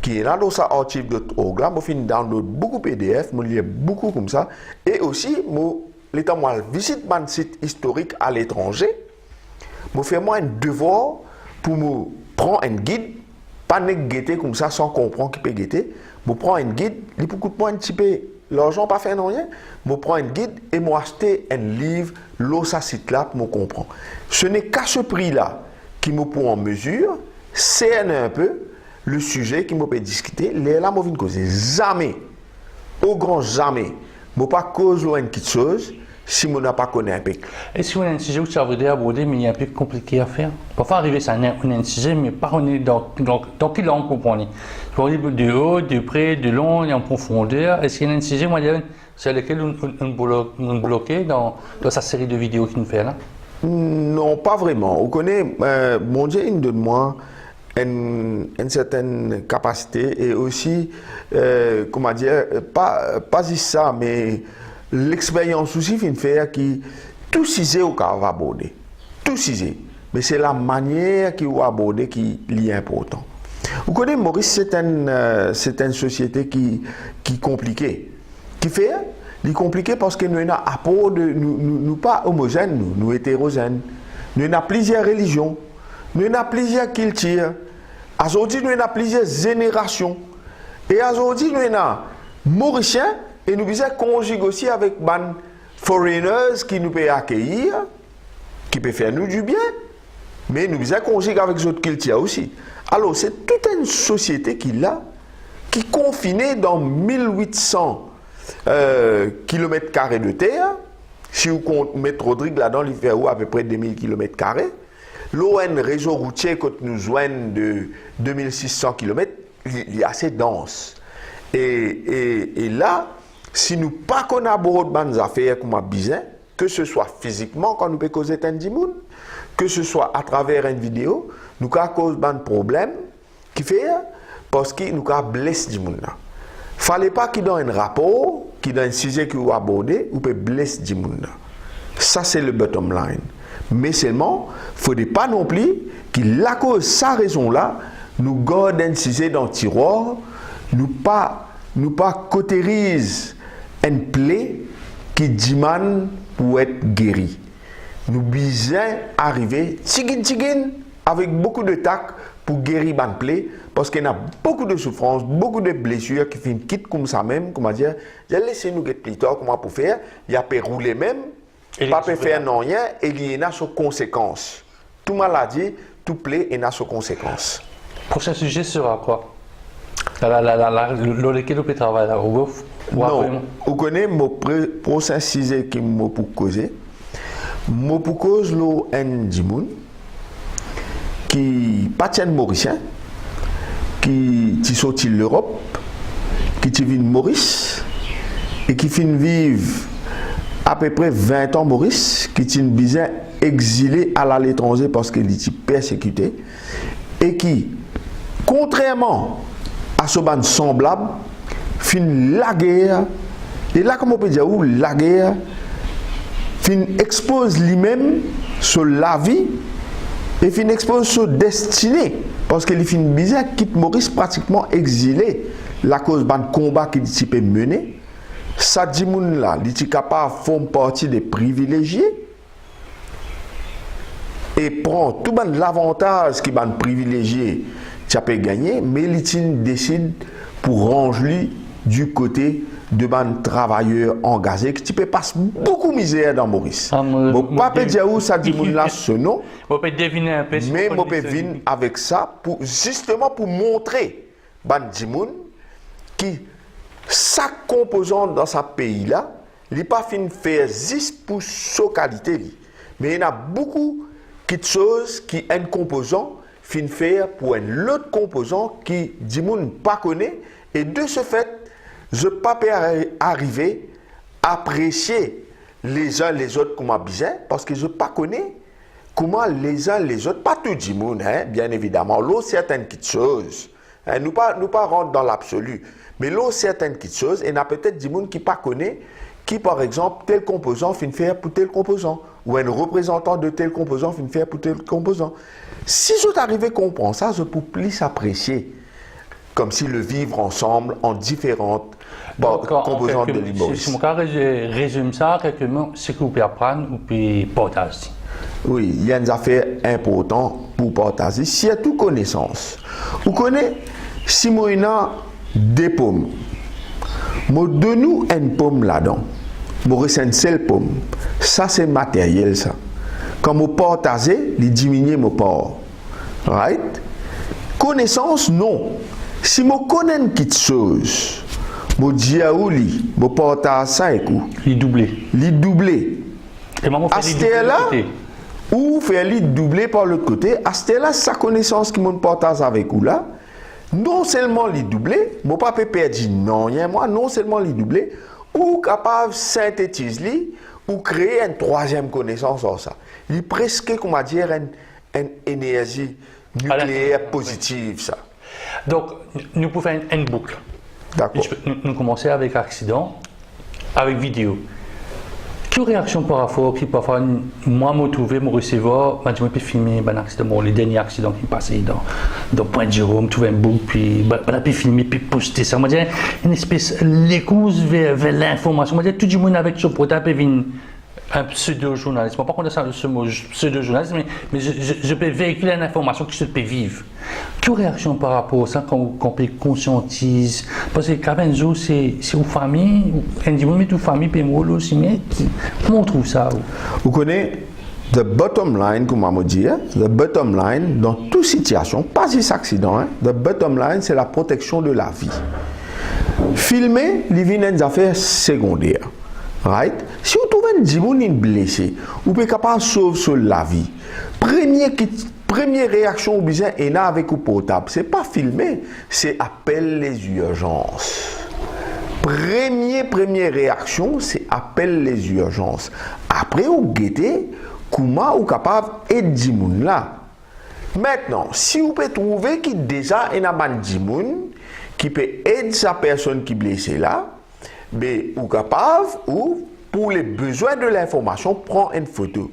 Speaker 2: qui est là dans sa archive.org. Là, je fin download beaucoup PDF, je lis beaucoup comme ça. Et aussi, l'état moi visite mon site historique à l'étranger, je fais moi un devoir pour me prendre un guide, pas ne guetter comme ça sans comprendre qui peut guetter. Je prends un guide, il peut coûter un petit peu. L'argent pas fait rien, je prends un guide et je acheter un livre, ça site là pour me comprendre. Ce n'est qu'à ce prix-là qui me prend en mesure, cerne un peu le sujet qui me peut discuter. Là, je viens causer jamais, au grand jamais, je ne pas causer une petite chose si je n'ai pas connu un peu.
Speaker 1: Est-ce qu'on a un sujet où tu voudrais aborder, mais il est un peu compliqué à faire? Parfois, arriver à un sujet, mais pas on est dans quelle langue comprendre. Tu peux dire de haut, de près, de long et en profondeur. Est-ce qu'il y a un sujet, moi, C'est lequel on bloqué dans sa série de vidéos qu'il nous fait là?
Speaker 2: Non, pas vraiment. On connaît, mon Dieu, il donne moi une certaine capacité et aussi, comment dire, pas juste ça, mais l'expérience aussi, il fait qui tout cisé au cas va aborder. Tout cisé. Mais c'est la manière qu'il va aborder qui est important. Vous connaissez, Maurice, c'est une société qui est compliquée. Qui fait, il est compliqué parce que nous sommes pas homogènes, nous hétérogènes. Nous avons plusieurs religions, nous avons plusieurs cultures. Aujourd'hui, nous avons plusieurs générations. Et aujourd'hui, nous avons Mauriciens et nous devons conjuguer aussi avec des foreigners qui nous peuvent accueillir, qui peuvent faire nous du bien. Mais nous devons conjuguer avec les autres cultures aussi. Alors, c'est toute une société qui est confinée dans 1800 km² de terre. Si vous mettez Rodrigue là-dedans, il fait à peu près 2000 km². L'ON réseau routier, quand nous joignons de 2600 km, il est assez dense. Et là, si nous pas qu'on aborde des affaires comme à besoin, que ce soit physiquement, quand nous pouvons causer un dimoun, que ce soit à travers une vidéo, nous avons cause un problème qui fait parce que nous avons blessé du monde. Il ne fallait pas qu'il y ait un rapport, qu'il y ait un sujet que vous abordez, ou peut blesser du monde. Ça, c'est le bottom line. Mais seulement, il ne faudrait pas non plus qu'il la cause sa raison-là, nous garde un sujet dans le tiroir, nous pas cautérise une plaie qui demande pour être guéri. Nous devons arriver, tigin, avec beaucoup de tact pour guérir une plaie, parce qu'il y a beaucoup de souffrances, beaucoup de blessures qui finissent quitte comme ça même, comment dire, laissez nous plus tard, comment pour faire, il y a pas rouler même, pas peut faire non rien, et il y a ses conséquences. Toute maladie, toute plaie, il y a ses conséquences.
Speaker 1: Prochain sujet sera quoi? Lequel on peut travailler là?
Speaker 2: Non, vous connaissez mon prochain sujet qui m'a pour causer. Je pour cause un dimoun qui pas mauricien, qui sorti de l'Europe, qui vient de Maurice et qui finit vivre à peu près 20 ans Maurice, qui est bien exilé à l'étranger parce qu'il est persécuté et qui, contrairement à ce ban semblable, finit la guerre. Et là, comme on peut dire, où la guerre fin expose lui-même sur la vie et fin expose sur destinée parce qu'il fin bizarre quitte Maurice pratiquement exilé la cause d'un combat qu'il peut mener. Ça dit moun là, il est capable de faire partie des privilégiés et prend tout l'avantage qui ban privilégié tu peux gagner, mais il décide pour ranger du côté de ban travailleurs engagés qui peut passer beaucoup de misère dans Maurice. Bon, pas peut dire où ça dit moun là ce nom.
Speaker 1: On peut deviner un peu.
Speaker 2: Mais on peut venir avec ça pour justement pour montrer ban dimoun qui chaque composant dans ce pays là, il n'est pas fin faire juste pour sa qualité, mais il y a beaucoup de choses qui un composant fin faire pour un autre composant qui dimoun pas connaît et de ce fait je ne peux pas arriver à apprécier les uns les autres comme bizarre parce que je ne pas connais comment les uns les autres, pas tout le monde, hein, bien évidemment, l'eau certaines petites choses, hein, nous pas rentrer dans l'absolu, mais l'eau certaines petites choses, et il y a peut-être des gens qui ne connaissent pas, qui par exemple, tel composant finit faire pour tel composant, ou un représentant de tel composant finit faire pour tel composant. Si je t'arrive à comprendre ça, je peux plus apprécier, comme si le vivre ensemble en différentes composantes de l'humorisme.
Speaker 1: Si mon cas résume ça, quelque chose, c'est que vous pouvez apprendre ou puis partager.
Speaker 2: Oui, il y a une affaire importante pour partager. S'il y a toute connaissance, vous connaissez, si moi j'ai des pommes, moi donne-nous une pomme là-dedans, moi j'ai une seule pomme, ça c'est matériel ça. Quand je partage, il diminue mon port. Right? Connaissance, non. Si je connais une petite chose, je dis à vous, je partage ça et coup.
Speaker 1: Il doublé.
Speaker 2: Il doublé.
Speaker 1: Et maman fait
Speaker 2: là, ou faire lui doubler par l'autre côté, à ce là sa connaissance qui me partage avec vous là, non seulement lui doubler, mon papa perdit non rien moi, non seulement lui doubler, ou capable de synthétiser ou créer une troisième connaissance en ça. Il est presque, comment dire, une énergie nucléaire positive, ça.
Speaker 1: Donc, nous pouvons faire une boucle.
Speaker 2: D'accord.
Speaker 1: Nous commençons avec accident, avec vidéo. Quelle réaction par rapport qui parfois moi me trouver me recevoir je peux filmer un accident les derniers accidents qui passaient dans Point de Jérôme trouver un boucle puis puis filmer puis poster ça moi dire une espèce les causes vers l'information moi dire tout le monde avec ce portable vient un pseudo-journaliste. Pas contre ça, ce mot pseudo-journaliste, mais je peux véhiculer une information qui se peut vivre. Quelle réaction par rapport à ça quand on peut conscientise? Parce que Cabenzo, c'est une famille, on dit, mais toute famille peut mourir aussi, mais comment on trouve ça?
Speaker 2: Vous connaissez, the bottom line, comme on m'a dit, the bottom line, dans toute situation, pas juste accident, the bottom line, c'est la protection de la vie. Filmer, il vient des affaires secondaires. Right? Si vous trouvez un dimoun blessé, vous pouvez capable de sauver la vie. Première réaction au besoin est là avec le portable. Ce n'est pas filmer, c'est appel les urgences. Première réaction, c'est appel les urgences. Après, vous guettez, comment vous capable d'aider dimoun là. Maintenant, si vous pouvez trouver qu'il déjà y a un dimoun qui peut aider sa personne qui est blessée là, mais ou capable ou pour les besoins de l'information prend une photo.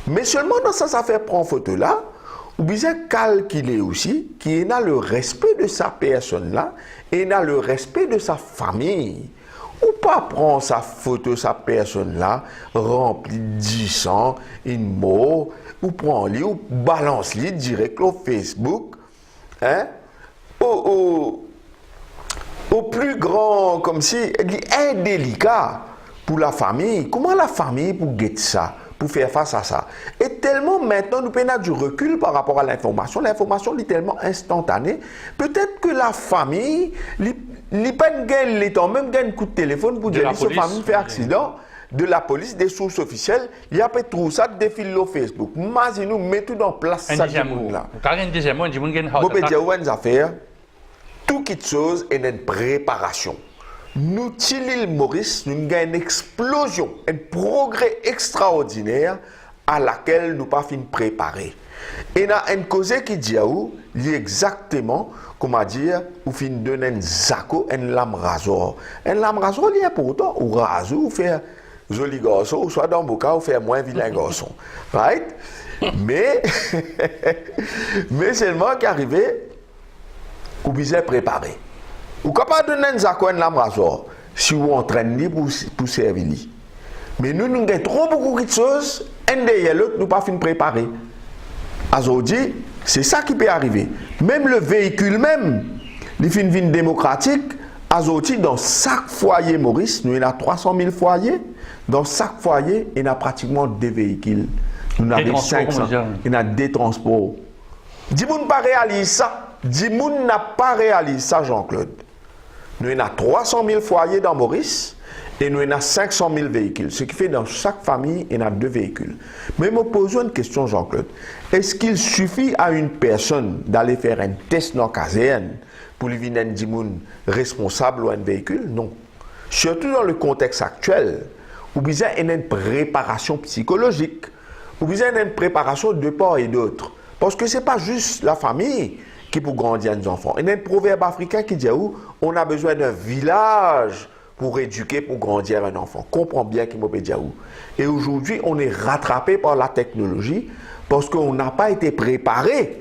Speaker 2: Mais seulement dans ça fait prendre photo là, ou bien calculer aussi qu'il y a le respect de sa personne là et il y a le respect de sa famille. Ou pas prendre sa photo sa personne là remplie de 10 ans, une mot, ou prend lui ou balance lui direct au Facebook, hein? Au plus grand, comme si, indélicat pour la famille. Comment la famille pour guetter ça, pour faire face à ça? Et tellement maintenant, nous prenons du recul par rapport à l'information. L'information est tellement instantanée. Peut-être que la famille, il pas le temps, même gagne un coup de téléphone pour dire que sa famille fait accident. De la police, des sources officielles, il y a peut-être tout ça défile au Facebook. Mais nous mettons en place ça.
Speaker 1: Un deuxième mot,
Speaker 2: tout quelque chose est une préparation. Nous, sur l'île Maurice, nous avons une explosion, un progrès extraordinaire à laquelle nous pas fin préparer. Et il y a une cause qui dit exactement, comment dire, ou fin donner un zaco, une lame rasoir. Une lame rasoir, il est important, ou rasoir, ou faire joli garçon, ou soit dans le cas, ou faire moins vilain garçon. Right? Mais seulement qu'arrivé, ou bien préparé. Ou capable de donner un zaco une lame rasoir si vous entraînez pour servir. Mais nous avons trop beaucoup de choses, un derrière l'autre, nous pas fin préparer. Aujourd'hui, c'est ça qui peut arriver. Même le véhicule même, les fins démocratiques, aujourd'hui, dans chaque foyer Maurice, nous avons 300 000 foyers. Dans chaque foyer, il y a pratiquement 2 véhicules. Nous avons 500. Il y a 2 transports. Dis-moi pas réaliser ça. Dimoun n'a pas réalisé ça, Jean-Claude. Nous avons 300 000 foyers dans Maurice et nous avons 500 000 véhicules. Ce qui fait dans chaque famille, il y a 2 véhicules. Mais je me pose une question, Jean-Claude. Est-ce qu'il suffit à une personne d'aller faire un test dans la caserne pour lui venir un dimoun responsable ou un véhicule? Non. Surtout dans le contexte actuel, où il y a une préparation psychologique, où il y a une préparation de part et d'autre. Parce que ce n'est pas juste la famille qui pour grandir nos enfants. Il y a un proverbe africain qui dit on a besoin d'un village pour éduquer, pour grandir un enfant. Comprends bien qu'il m'a dit où. Et aujourd'hui, on est rattrapé par la technologie parce qu'on n'a pas été préparé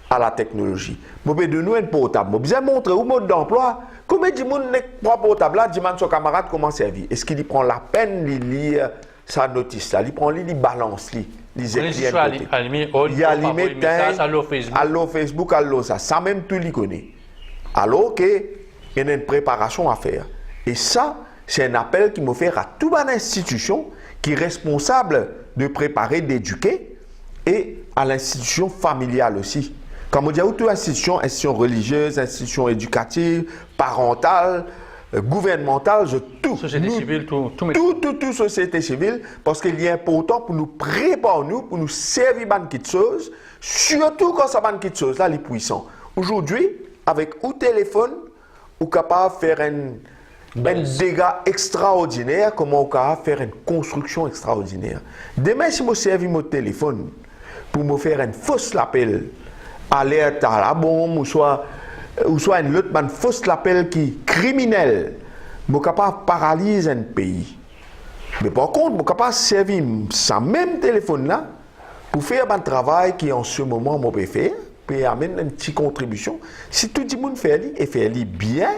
Speaker 2: à la technologie. Je vais donner un portable. Je vais montrer au mode d'emploi. Combien de gens n'ont portable là, demande son camarade comment servir. Est-ce qu'il prend la peine de lire sa notice là? Il prend, il balance, il y a limite allo Facebook, allo ça. Ça même tout il connaît. Alors qu'il y a une préparation à faire. Et ça, c'est un appel qui me fait à toute une institution qui est responsable de préparer, d'éduquer et à l'institution familiale aussi. Comme on dit, toute institution religieuse, institution éducative, parentale, gouvernementale, tout.
Speaker 1: Société civile, tout
Speaker 2: société civile, parce qu'il est important pour nous préparer, pour nous servir de choses, surtout quand ça de choses là, les puissants. Aujourd'hui, avec un téléphone, vous êtes capable de faire un dégât extraordinaire, comment on peut faire une construction extraordinaire. Demain, si je servis mon téléphone pour me faire un fausse appel, alerte à la bombe, ou soit une autre fausse appel qui est criminel, je suis capable de paralyser un pays. Mais par contre, je suis capable de servir ce même téléphone-là pour faire un travail qui en ce moment je peux faire, puis amener une petite contribution. Si tout le monde fait et fait bien,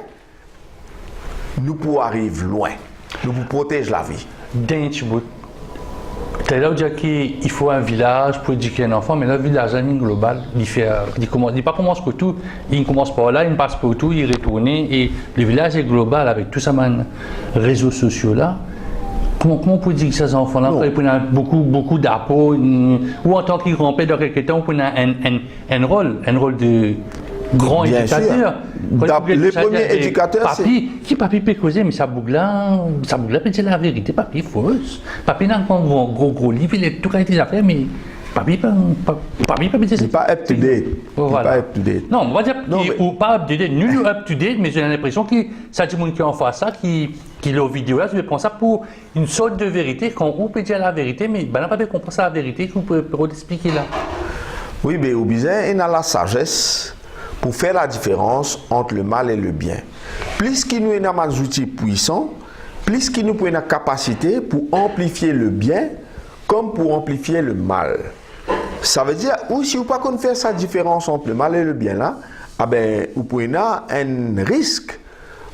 Speaker 2: nous pouvons arriver loin. Nous pouvons protéger la vie.
Speaker 1: D'un petit bout. Tu as là dire qu'il faut un village pour éduquer un enfant, mais le village est global. Il pas commence pour tout. Il commence par là, il passe pour tout, il retourne. Et le village est global avec tous ces réseaux sociaux là. Comment on peut dire que ces enfants-là, ils prennent beaucoup d'apport, ou en tant que grand-père de quelque temps, on a un rôle de grand
Speaker 2: bien
Speaker 1: éducateur.
Speaker 2: Le premier éducateur, c'est...
Speaker 1: Papi peut causer, mais ça bouge là peut dire la vérité, papi fausse. Papi n'a pas un gros livre, il est tout à des affaires, mais papi peut dire
Speaker 2: c'est pas up-to-date.
Speaker 1: Voilà.
Speaker 2: Pas up-to-date.
Speaker 1: Non, on va dire ou pas up-to-date, nul up-to-date, mais j'ai l'impression que ça dit monde qui en face ça, qui l'a vidéo là, je vais prendre ça pour une sorte de vérité, quand on peut dire la vérité, mais ben, on n'a pas compris ça la vérité, qu'on peut expliquer là.
Speaker 2: Oui, mais au bizarre, il a la sagesse pour faire la différence entre le mal et le bien. Plus qu'il nous a des outils puissants, plus qu'il nous a une capacité pour amplifier le bien comme pour amplifier le mal. Ça veut dire, ou si vous ne pouvez pas faire cette différence entre le mal et le bien là, ah ben, vous pouvez avoir un risque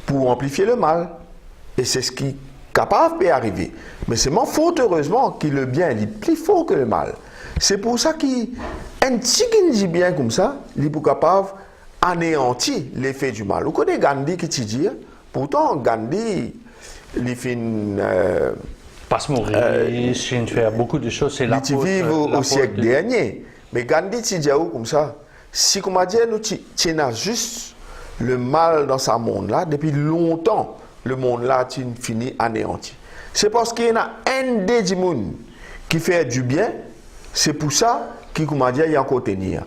Speaker 2: pour amplifier le mal. Et c'est ce qui est capable d'arriver. Mais c'est fort heureusement que le bien est plus fort que le mal. C'est pour ça qu'un petit qui dit bien comme ça, il est capable anéantir l'effet du mal. Vous connaissez Gandhi qui dit, pourtant Gandhi, il fait
Speaker 1: pas se mourir, il fait beaucoup de choses, c'est la
Speaker 2: faute. Il vit au siècle dernier. Mais Gandhi dit comme ça, si comme a dit, nous tenons juste le mal dans ce monde-là, depuis longtemps, le monde-là fini anéanti. C'est parce qu'il y en a un des monde qui fait du bien, c'est pour ça qu'il comme a dit, il y a encore tenir.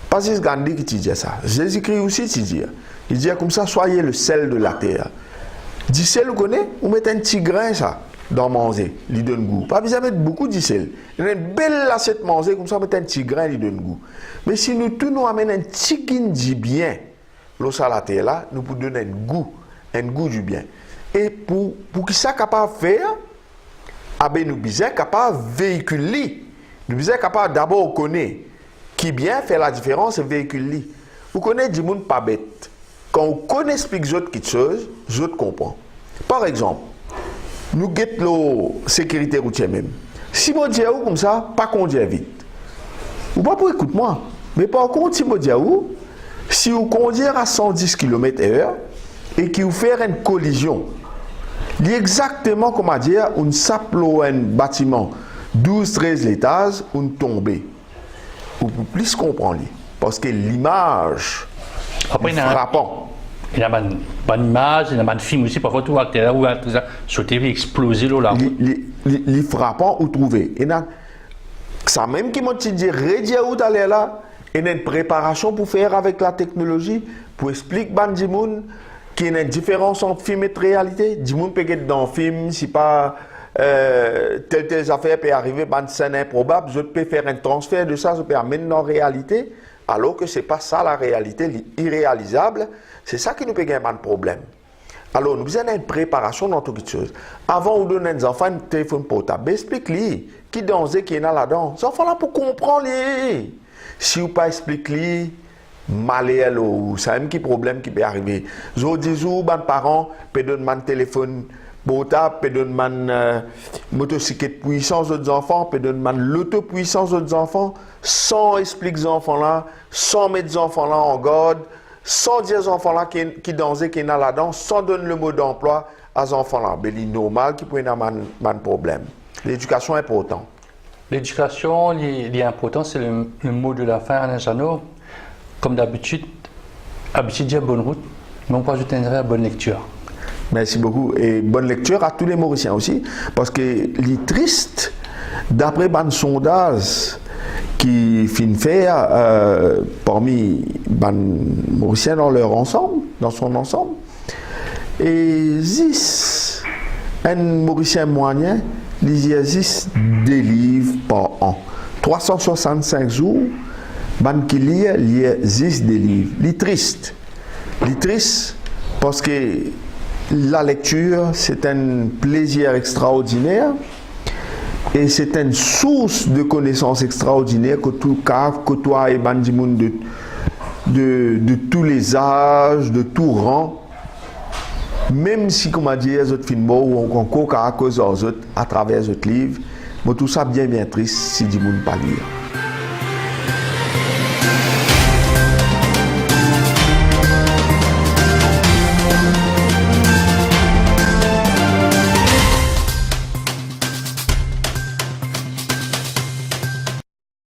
Speaker 2: Pas juste Gandhi qui dit ça. Jésus-Christ aussi dit. Il dit comme ça, soyez le sel de la terre. Du sel, vous connaissez, vous mettez un petit grain ça, dans manger, il donne goût. Pas besoin de mettre beaucoup de sel. Il y a une belle assiette manger, comme ça, vous mettez un petit grain, il donne goût. Mais si nous tous nous amenons un petit qui dit bien, l'eau à la terre là, nous pouvons donner un goût du bien. Et pour que ça capable de faire, nous sommes capables de véhiculer. Nous sommes capables d'abord de connaître qui bien fait la différence et véhiculer. Vous connaissez du monde pas bête. Quand on connaît explique les autres quelque chose, les autres comprennent. Par exemple, nous guettons la sécurité routière même. Si je dis comme ça, pas conduire vite. Ou pas pour écouter moi. Mais par contre, si je dis si vous conduisez à 110 km/h et que vous faites une collision, c'est exactement comme à dire, on sape un bâtiment 12-13 étages, on tombe. Vous pouvez plus comprendre. Parce que l'image est frappante.
Speaker 1: Il y a une bonne image, il y a un film aussi, parfois tout acteur ou ça sauter et exploser là.
Speaker 2: Les frappants ou trouver. Et ça même qui m'a dit redire où d'aller là, il y a une préparation pour faire avec la technologie pour expliquer à monde qu'il y a une différence entre film et réalité. Du monde peut être dans le film, si pas telle affaire peut arriver, une scène improbable, je peux faire un transfert de ça, je peux amener dans la réalité, alors que ce n'est pas ça la réalité, irréalisable. C'est ça qui nous peut gagner un problème. Alors, nous avons une préparation dans toutes les choses. Avant, on donne aux enfants un téléphone portable. Explique-lui qui danger qui est là-dedans. Les enfants là pour comprendre. Si vous pas expliquer malheur ou c'est un petit problème qui peut arriver. Je dis aux parents peuvent donner un téléphone portable, peuvent donner une motocyclette puissance aux enfants, peuvent donner l'autopuissance aux enfants, sans expliquer aux enfants là, sans mettre les enfants là en garde, sans dire aux enfants là qui danger qui est là-dedans, sans donner le mot d'emploi à ces enfants là. C'est normal qui peut avoir un problème. L'éducation est importante.
Speaker 1: L'éducation, est important, c'est le mot de la fin, Alain Janot. Comme d'habitude, dire bonne route, mais on peut ajouter à bonne lecture.
Speaker 2: Merci beaucoup et bonne lecture à tous les Mauriciens aussi, parce que les tristes, d'après un sondage qui finit faire parmi les Mauriciens dans son ensemble, Et 10, un Mauricien moyen, il existe 2 livres par an. 365 jours, ban qui lit, il existe des livres. Il est triste. Il est triste parce que la lecture, c'est un plaisir extraordinaire et c'est une source de connaissances extraordinaires que tout cas, que toi et Bandimoun de tous les âges, de tout rang. Même si, comme on dit, les autres films ou encore à cause des autres, à travers les autres livres, mais tout ça bien triste si du monde pas lire.